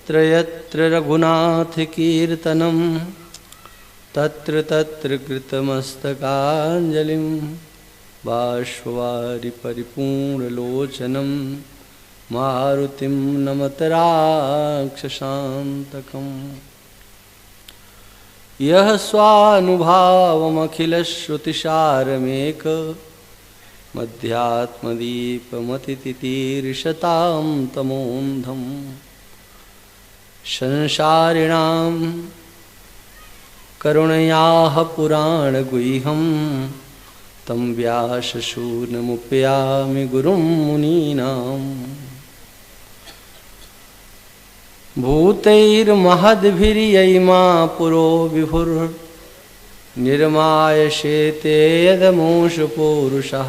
यत्र यत्र रघुनाथ कीर्तनं तत्र तत्र कृतमस्तकाञ्जलिं बाष्पवारि परिपूर्णलोचनं मारुतिं नमत राक्षसान्तकम्। यः स्वानुभावमखिलश्रुतिसारमेक मध्यात्मदीपमतितितीर्षतां तमोन्धं संसारिणां करुणयाः पुराणगुह्यं तं व्यासशून्यमुपयामि गुरुं मुनीनाम्। भूतैर्महद्भिर्यैमा पुरो विभुर्निर्मायशेते यदमूषपूरुषः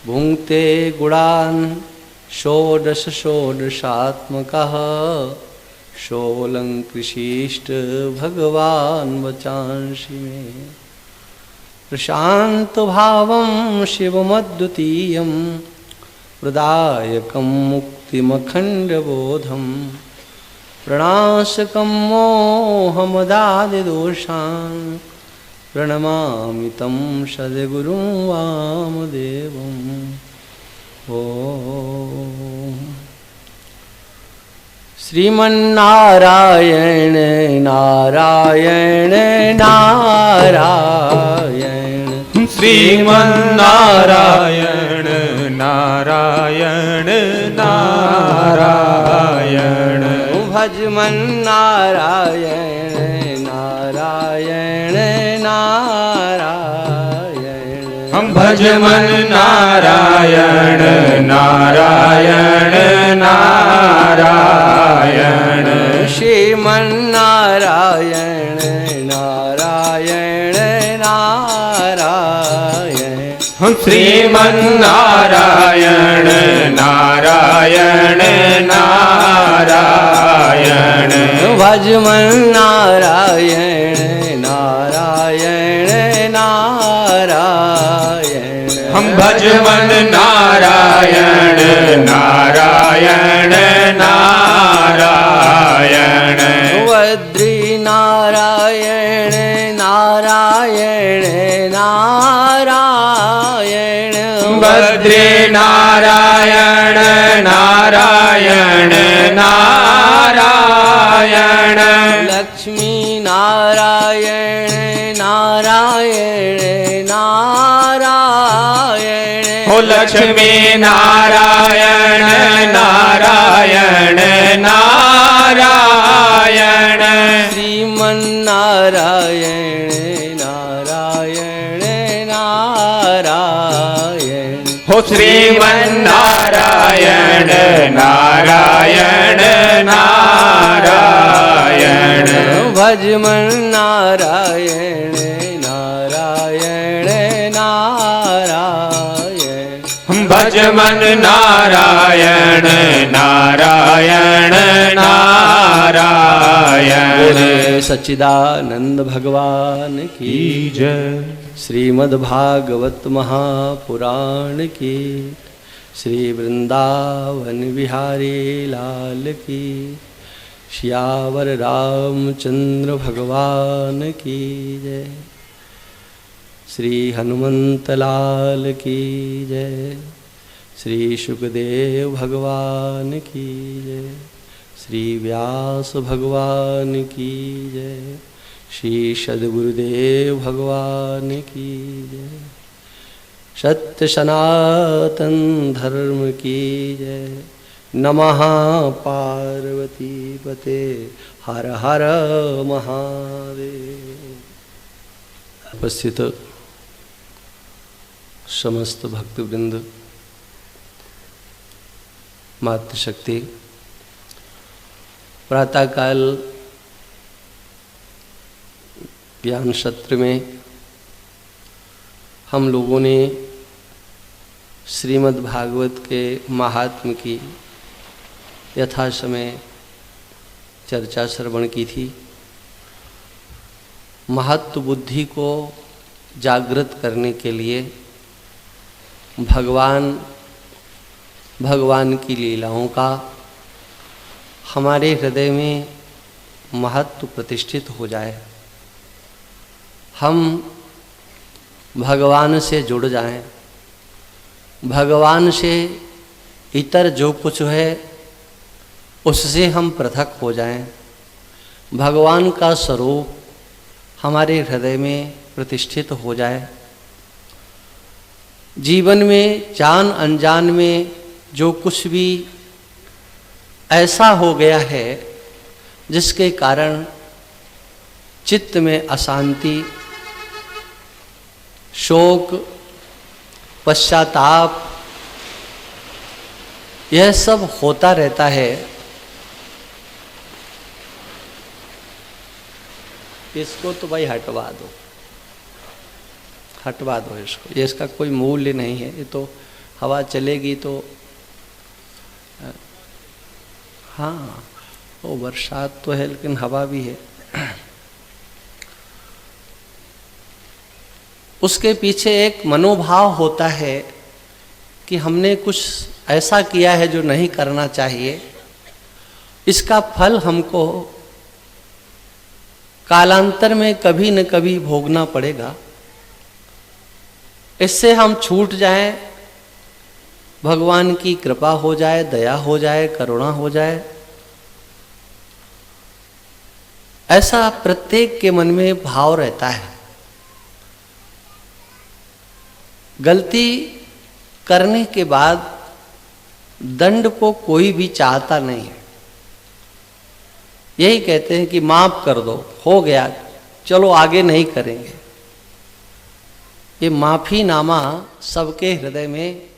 भुङ्क्ते गुणान् षोडश षोडशात्मकः षोलङ्कृषीष्ट भगवान् वचांसि मे। प्रशान्तभावं शिवमद्वितीयं प्रदायकं मुक्तिमखण्डबोधं प्रणाशकं मोहमदादिदोषान् प्रणमामि तं सद्गुरुं वामदेवम्। ॐ श्रीमन्नारायण नारायण नारायण श्रीमन्नारायण नारायण नारायण भजमन्नारायण नारायण नारायण हम भजमन नारायण नारायण नारायण श्रीमन्नारायण नारायण नारायण हम श्रीमन्नारायण नारायण नारायण भजमन्नारायण नारायण नारायण हम भजमन नारायण नारायण नारायण बद्री नारायण नारायण नारायण बद्री नारायण नारायण नारायण लक्ष्मी नारायण नारायण नारायण हो लक्ष्मी नारायण नारायण नारायण श्रीमन्नारायण नारायण नारायण हो श्रीमन्नारायण नारायण नारायण भजमन्नारायण नारायण नारायण भजमन नारायण नारायण नारायण सच्चिदानंद भगवान की जय। श्रीमद्भागवत महापुराण की श्री वृंदावन बिहारी लाल की श्यावर रामचंद्र भगवान की जय। श्री हनुमंत लाल की जय। श्री सुखदेव भगवान की जय। श्री व्यास भगवान की जय। श्री सद्गुरुदेव भगवान की जय। सत्य सनातन धर्म की जय। नमः पार्वती पते हर हर महादेव। उपस्थित समस्त भक्तवृंद, मातृशक्ति, प्रातःकाल ज्ञान सत्र में हम लोगों ने श्रीमद् भागवत के महात्म्य की यथा समय चर्चा श्रवण की थी। महत्व बुद्धि को जागृत करने के लिए भगवान की लीलाओं का हमारे हृदय में महत्व प्रतिष्ठित हो जाए, हम भगवान से जुड़ जाएं, भगवान से इतर जो कुछ है उससे हम पृथक हो जाएं, भगवान का स्वरूप हमारे हृदय में प्रतिष्ठित हो जाए। जीवन में जान अनजान में जो कुछ भी ऐसा हो गया है जिसके कारण चित्त में अशांति, शोक, पश्चाताप, यह सब होता रहता है, इसको तो भाई हटवा दो, हटवा दो इसको, ये इसका कोई मूल्य नहीं है। ये तो हवा चलेगी तो हाँ, वो बरसात तो है लेकिन हवा भी है। उसके पीछे एक मनोभाव होता है कि हमने कुछ ऐसा किया है जो नहीं करना चाहिए, इसका फल हमको कालांतर में कभी न कभी भोगना पड़ेगा। इससे हम छूट जाएं, भगवान की कृपा हो जाए, दया हो जाए, करुणा हो जाए, ऐसा प्रत्येक के मन में भाव रहता है। गलती करने के बाद दंड को कोई भी चाहता नहीं है। यही कहते हैं कि माफ कर दो, हो गया, चलो आगे नहीं करेंगे। ये माफी नामा सबके हृदय में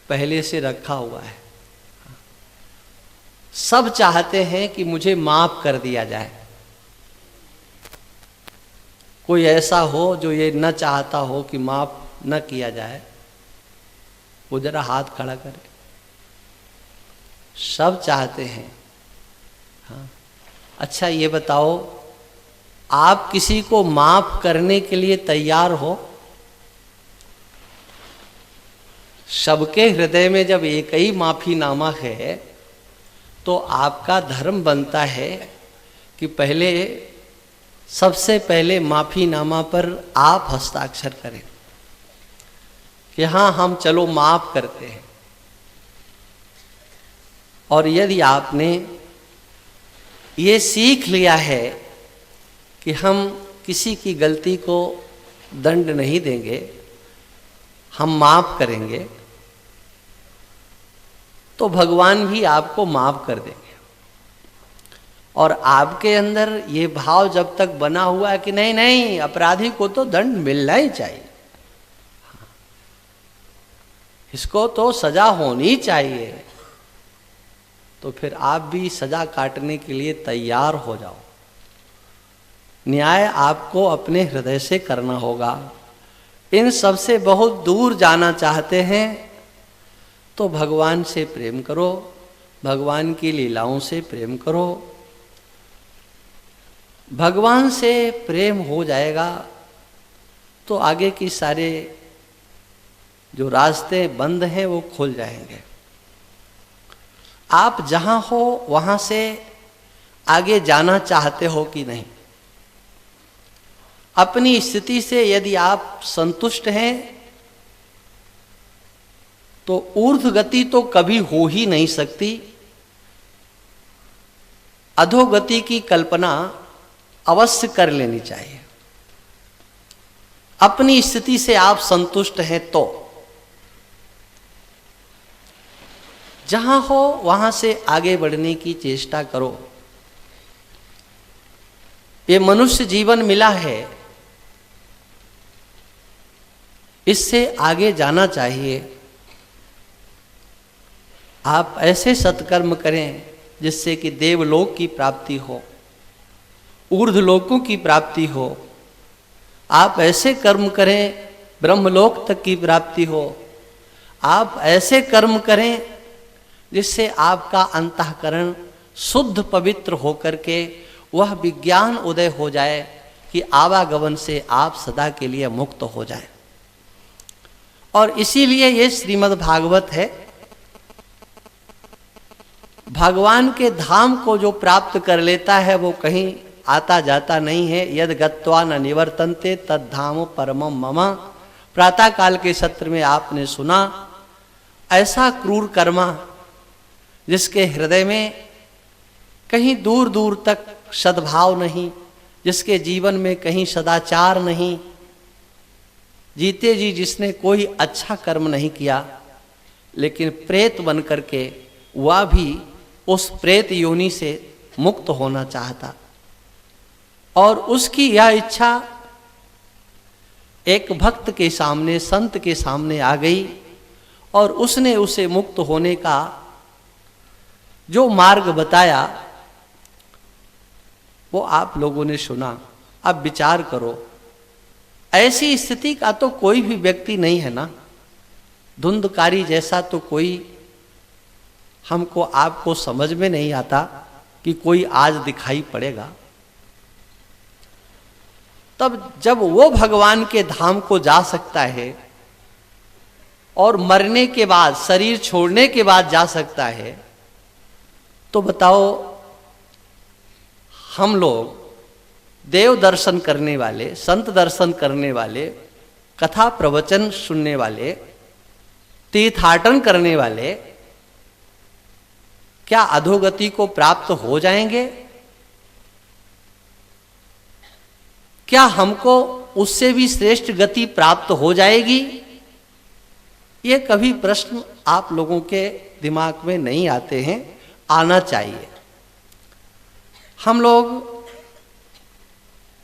पहले से रखा हुआ है। सब चाहते हैं कि मुझे माफ कर दिया जाए। कोई ऐसा हो जो ये न चाहता हो कि माफ न किया जाए, वो जरा हाथ खड़ा करे। सब चाहते हैं। हाँ, अच्छा ये बताओ, आप किसी को माफ करने के लिए तैयार हो? सबके हृदय में जब एक ही माफीनामा है तो आपका धर्म बनता है कि पहले, सबसे पहले माफीनामा पर आप हस्ताक्षर करें कि हाँ, हम चलो माफ करते हैं। और यदि आपने ये सीख लिया है कि हम किसी की गलती को दंड नहीं देंगे, हम माफ करेंगे, तो भगवान भी आपको माफ कर देंगे। और आपके अंदर ये भाव जब तक बना हुआ है कि नहीं नहीं, अपराधी को तो दंड मिलना ही चाहिए, इसको तो सजा होनी चाहिए, तो फिर आप भी सजा काटने के लिए तैयार हो जाओ। न्याय आपको अपने हृदय से करना होगा। इन सब से बहुत दूर जाना चाहते हैं तो भगवान से प्रेम करो, भगवान की लीलाओं से प्रेम करो। भगवान से प्रेम हो जाएगा तो आगे की सारे जो रास्ते बंद हैं वो खुल जाएंगे। आप जहां हो वहां से आगे जाना चाहते हो कि नहीं? अपनी स्थिति से यदि आप संतुष्ट हैं तो ऊर्ध्व गति तो कभी हो ही नहीं सकती। अधोगति की कल्पना अवश्य कर लेनी चाहिए। अपनी स्थिति से आप संतुष्ट हैं तो जहां हो वहां से आगे बढ़ने की चेष्टा करो। ये मनुष्य जीवन मिला है, इससे आगे जाना चाहिए। आप ऐसे सत्कर्म करें जिससे कि देवलोक की प्राप्ति हो, ऊर्ध्वलोकों की प्राप्ति हो। आप ऐसे कर्म करें ब्रह्मलोक तक की प्राप्ति हो। आप ऐसे कर्म करें जिससे आपका अंतःकरण शुद्ध पवित्र होकर के वह विज्ञान उदय हो जाए कि आवागमन से आप सदा के लिए मुक्त हो जाएं। और इसीलिए ये श्रीमद् भागवत है। भगवान के धाम को जो प्राप्त कर लेता है वो कहीं आता जाता नहीं है। यद गत्वा न निवर्तन्ते तद धाम परमम मम। प्रातः काल के सत्र में आपने सुना, ऐसा क्रूर कर्मा जिसके हृदय में कहीं दूर दूर तक सद्भाव नहीं, जिसके जीवन में कहीं सदाचार नहीं, जीते जी जिसने कोई अच्छा कर्म नहीं किया, लेकिन प्रेत बन करके वह भी उस प्रेत योनि से मुक्त होना चाहता, और उसकी यह इच्छा एक भक्त के सामने, संत के सामने आ गई, और उसने उसे मुक्त होने का जो मार्ग बताया वो आप लोगों ने सुना। अब विचार करो, ऐसी स्थिति का तो कोई भी व्यक्ति नहीं है ना। धुंधकारी जैसा तो कोई हमको आपको समझ में नहीं आता कि कोई आज दिखाई पड़ेगा। तब जब वो भगवान के धाम को जा सकता है और मरने के बाद, शरीर छोड़ने के बाद जा सकता है, तो बताओ हम लोग देव दर्शन करने वाले, संत दर्शन करने वाले, कथा प्रवचन सुनने वाले, तीर्थाटन करने वाले क्या अधोगति को प्राप्त हो जाएंगे? क्या हमको उससे भी श्रेष्ठ गति प्राप्त हो जाएगी? ये कभी प्रश्न आप लोगों के दिमाग में नहीं आते हैं, आना चाहिए। हम लोग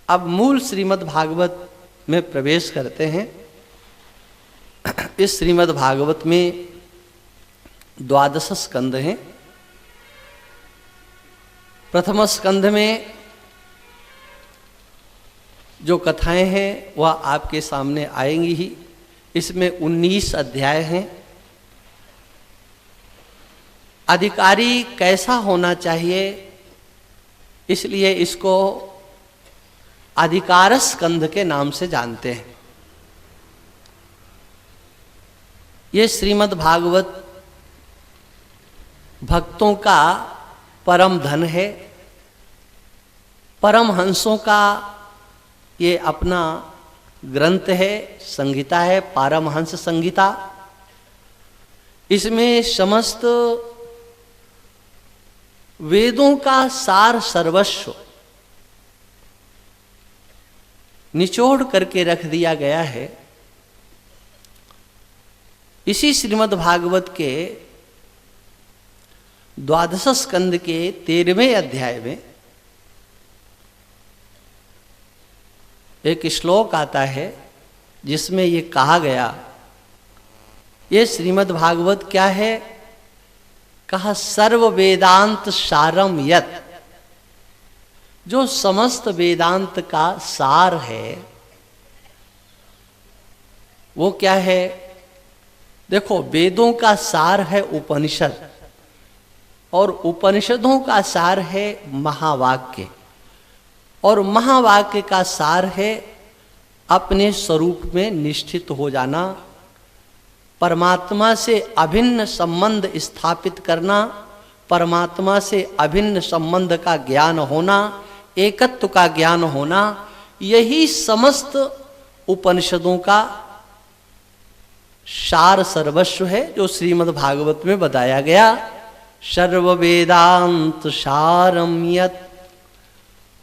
अब मूल श्रीमद् भागवत में प्रवेश करते हैं। इस श्रीमद् भागवत में 12 स्कंद हैं। प्रथम स्कंध में जो कथाएं हैं वह आपके सामने आएंगी ही। इसमें 19 अध्याय हैं। अधिकारी कैसा होना चाहिए, इसलिए इसको अधिकार स्कंध के नाम से जानते हैं। ये श्रीमद् भागवत भक्तों का परम धन है। परमहंसों का ये अपना ग्रंथ है, संहिता है, पारमहंस संहिता। इसमें समस्त वेदों का सार सर्वस्व निचोड़ करके रख दिया गया है। इसी श्रीमद् भागवत के 12 स्कंद के 13वें अध्याय में एक श्लोक आता है जिसमें ये कहा गया, ये श्रीमद् भागवत क्या है? कहा सर्व वेदांत सारम यत, जो समस्त वेदांत का सार है वो क्या है? देखो, वेदों का सार है उपनिषद, और उपनिषदों का सार है महावाक्य, और महावाक्य का सार है अपने स्वरूप में निष्ठित हो जाना, परमात्मा से अभिन्न संबंध स्थापित करना, परमात्मा से अभिन्न संबंध का ज्ञान होना, एकत्व का ज्ञान होना। यही समस्त उपनिषदों का सार सर्वस्व है, जो श्रीमद् भागवत में बताया गया। सर्व वेदांत सारम यत्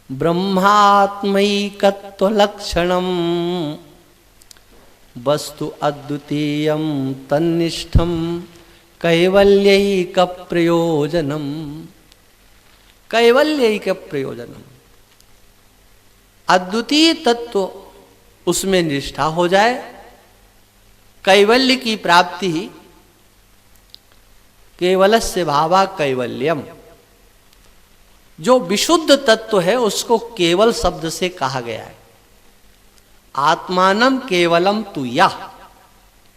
ब्रह्मात्मैकत्व लक्षणम वस्तु अद्वितीयम तन्निष्ठम कैवल्यैक प्रयोजनम। कैवल्यैक प्रयोजनम, अद्वितीय तत्व उसमें निष्ठा हो जाए, कैवल्य की प्राप्ति ही केवलस्य भावा कैवल्यम। जो विशुद्ध तत्व है उसको केवल शब्द से कहा गया है। आत्मानम केवलम तु यः,